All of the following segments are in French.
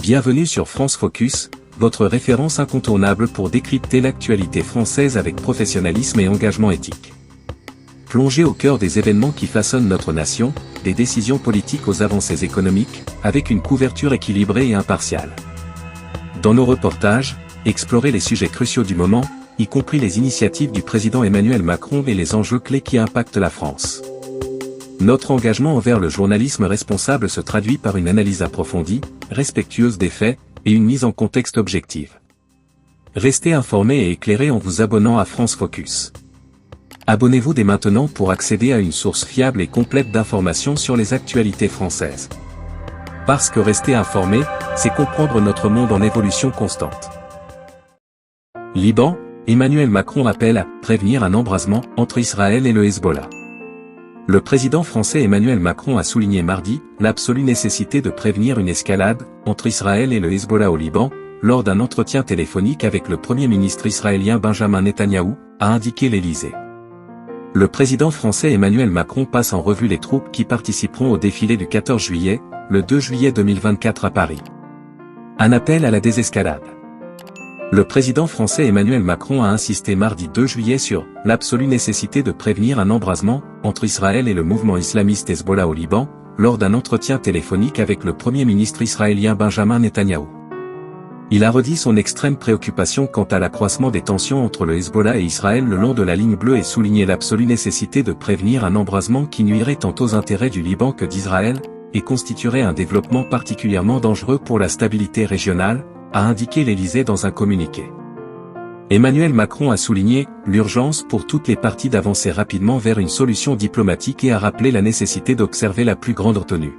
Bienvenue sur France Focus, votre référence incontournable pour décrypter l'actualité française avec professionnalisme et engagement éthique. Plongez au cœur des événements qui façonnent notre nation, des décisions politiques aux avancées économiques, avec une couverture équilibrée et impartiale. Dans nos reportages, explorez les sujets cruciaux du moment, y compris les initiatives du président Emmanuel Macron et les enjeux clés qui impactent la France. Notre engagement envers le journalisme responsable se traduit par une analyse approfondie, respectueuse des faits, et une mise en contexte objective. Restez informés et éclairés en vous abonnant à France Focus. Abonnez-vous dès maintenant pour accéder à une source fiable et complète d'informations sur les actualités françaises. Parce que rester informé, c'est comprendre notre monde en évolution constante. Liban, Emmanuel Macron appelle à prévenir un embrasement entre Israël et le Hezbollah. Le président français Emmanuel Macron a souligné mardi l'absolue nécessité de prévenir une escalade entre Israël et le Hezbollah au Liban, lors d'un entretien téléphonique avec le Premier ministre israélien Benjamin Netanyahou, a indiqué l'Élysée. Le président français Emmanuel Macron passe en revue les troupes qui participeront au défilé du 14 juillet, le 2 juillet 2024 à Paris. Un appel à la désescalade. Le président français Emmanuel Macron a insisté mardi 2 juillet sur l'absolue nécessité de prévenir un embrasement entre Israël et le mouvement islamiste Hezbollah au Liban, lors d'un entretien téléphonique avec le Premier ministre israélien Benjamin Netanyahou. Il a redit son extrême préoccupation quant à l'accroissement des tensions entre le Hezbollah et Israël le long de la ligne bleue et souligné l'absolue nécessité de prévenir un embrasement qui nuirait tant aux intérêts du Liban que d'Israël, et constituerait un développement particulièrement dangereux pour la stabilité régionale, a indiqué l'Élysée dans un communiqué. Emmanuel Macron a souligné l'urgence pour toutes les parties d'avancer rapidement vers une solution diplomatique et a rappelé la nécessité d'observer la plus grande retenue.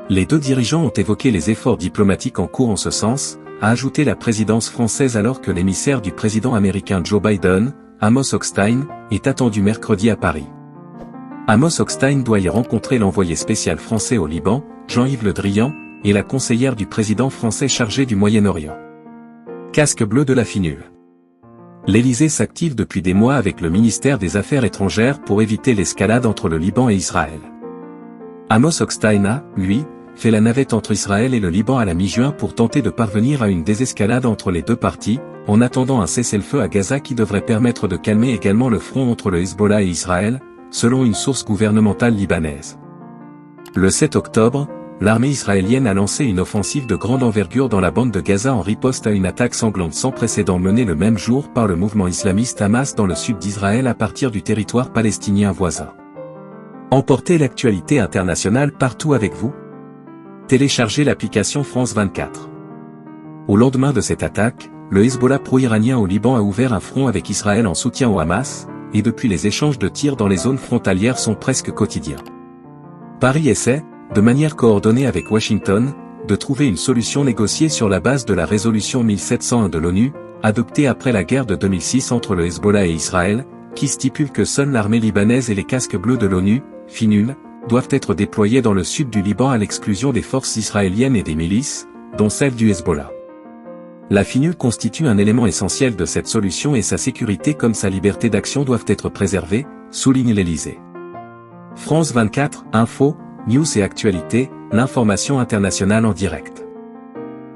Les deux dirigeants ont évoqué les efforts diplomatiques en cours en ce sens, a ajouté la présidence française alors que l'émissaire du président américain Joe Biden, Amos Hochstein, est attendu mercredi à Paris. Amos Hochstein doit y rencontrer l'envoyé spécial français au Liban, Jean-Yves Le Drian, et la conseillère du président français chargée du Moyen-Orient. Casque bleu de la finule. L'Élysée s'active depuis des mois avec le ministère des Affaires étrangères pour éviter l'escalade entre le Liban et Israël. Amos Hochstein a, lui, fait la navette entre Israël et le Liban à la mi-juin pour tenter de parvenir à une désescalade entre les deux parties, en attendant un cessez-le-feu à Gaza qui devrait permettre de calmer également le front entre le Hezbollah et Israël, selon une source gouvernementale libanaise. Le 7 octobre, l'armée israélienne a lancé une offensive de grande envergure dans la bande de Gaza en riposte à une attaque sanglante sans précédent menée le même jour par le mouvement islamiste Hamas dans le sud d'Israël à partir du territoire palestinien voisin. Emportez l'actualité internationale partout avec vous. Téléchargez l'application France 24. Au lendemain de cette attaque, le Hezbollah pro-iranien au Liban a ouvert un front avec Israël en soutien au Hamas, et depuis les échanges de tirs dans les zones frontalières sont presque quotidiens. Paris essaie, de manière coordonnée avec Washington, de trouver une solution négociée sur la base de la résolution 1701 de l'ONU, adoptée après la guerre de 2006 entre le Hezbollah et Israël, qui stipule que seule l'armée libanaise et les casques bleus de l'ONU, FINUL, doivent être déployés dans le sud du Liban à l'exclusion des forces israéliennes et des milices, dont celle du Hezbollah. La FINUL constitue un élément essentiel de cette solution et sa sécurité comme sa liberté d'action doivent être préservées, souligne l'Élysée. France 24, Info, News et Actualité, l'information internationale en direct.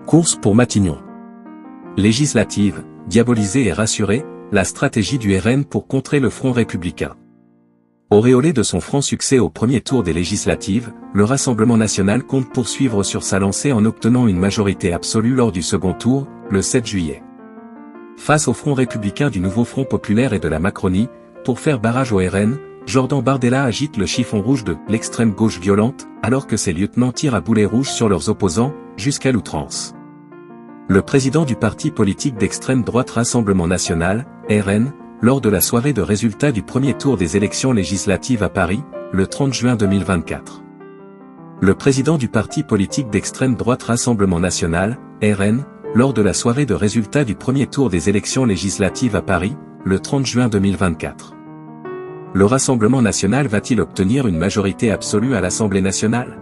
Course pour Matignon. Législative, diabolisée et rassurée, la stratégie du RN pour contrer le Front républicain. Auréolé de son franc succès au premier tour des législatives, le Rassemblement national compte poursuivre sur sa lancée en obtenant une majorité absolue lors du second tour, le 7 juillet. Face au Front républicain du nouveau Front populaire et de la Macronie, pour faire barrage au RN, Jordan Bardella agite le chiffon rouge de l'extrême gauche violente, alors que ses lieutenants tirent à boulet rouge sur leurs opposants, jusqu'à l'outrance. Le président du parti politique d'extrême droite Rassemblement national, RN, lors de la soirée de résultats du premier tour des élections législatives à Paris, le 30 juin 2024. Le président du parti politique d'extrême droite Rassemblement national, RN, lors de la soirée de résultats du premier tour des élections législatives à Paris, le 30 juin 2024. Le Rassemblement national va-t-il obtenir une majorité absolue à l'Assemblée nationale?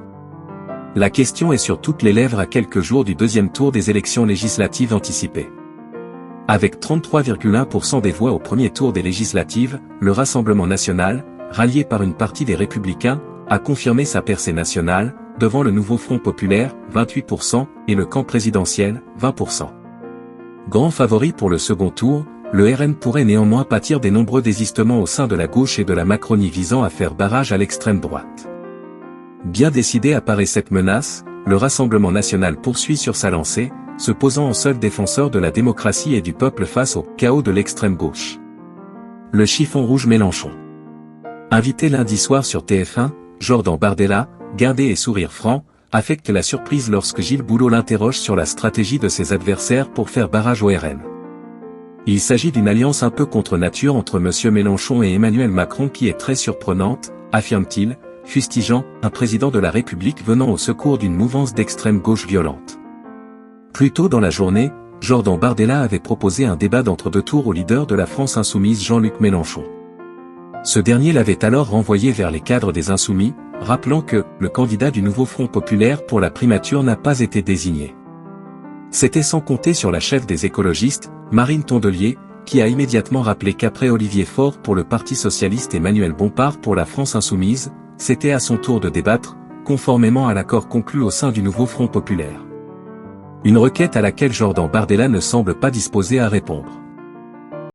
La question est sur toutes les lèvres à quelques jours du deuxième tour des élections législatives anticipées. Avec 33,1% des voix au premier tour des législatives, le Rassemblement national, rallié par une partie des Républicains, a confirmé sa percée nationale, devant le nouveau Front populaire, 28%, et le camp présidentiel, 20%. Grand favori pour le second tour, le RN pourrait néanmoins pâtir des nombreux désistements au sein de la gauche et de la Macronie visant à faire barrage à l'extrême droite. Bien décidé à parer cette menace, le Rassemblement national poursuit sur sa lancée, se posant en seul défenseur de la démocratie et du peuple face au chaos de l'extrême gauche. Le chiffon rouge Mélenchon. Invité lundi soir sur TF1, Jordan Bardella, guindé et sourire franc, affecte la surprise lorsque Gilles Boulot l'interroge sur la stratégie de ses adversaires pour faire barrage au RN. Il s'agit d'une alliance un peu contre nature entre M. Mélenchon et Emmanuel Macron qui est très surprenante, affirme-t-il, fustigeant un président de la République venant au secours d'une mouvance d'extrême gauche violente. Plus tôt dans la journée, Jordan Bardella avait proposé un débat d'entre-deux tours au leader de la France insoumise Jean-Luc Mélenchon. Ce dernier l'avait alors renvoyé vers les cadres des Insoumis, rappelant que le candidat du nouveau Front populaire pour la primature n'a pas été désigné. C'était sans compter sur la chef des écologistes, Marine Tondelier, qui a immédiatement rappelé qu'après Olivier Faure pour le Parti socialiste et Manuel Bompard pour la France insoumise, c'était à son tour de débattre, conformément à l'accord conclu au sein du nouveau Front populaire. Une requête à laquelle Jordan Bardella ne semble pas disposé à répondre.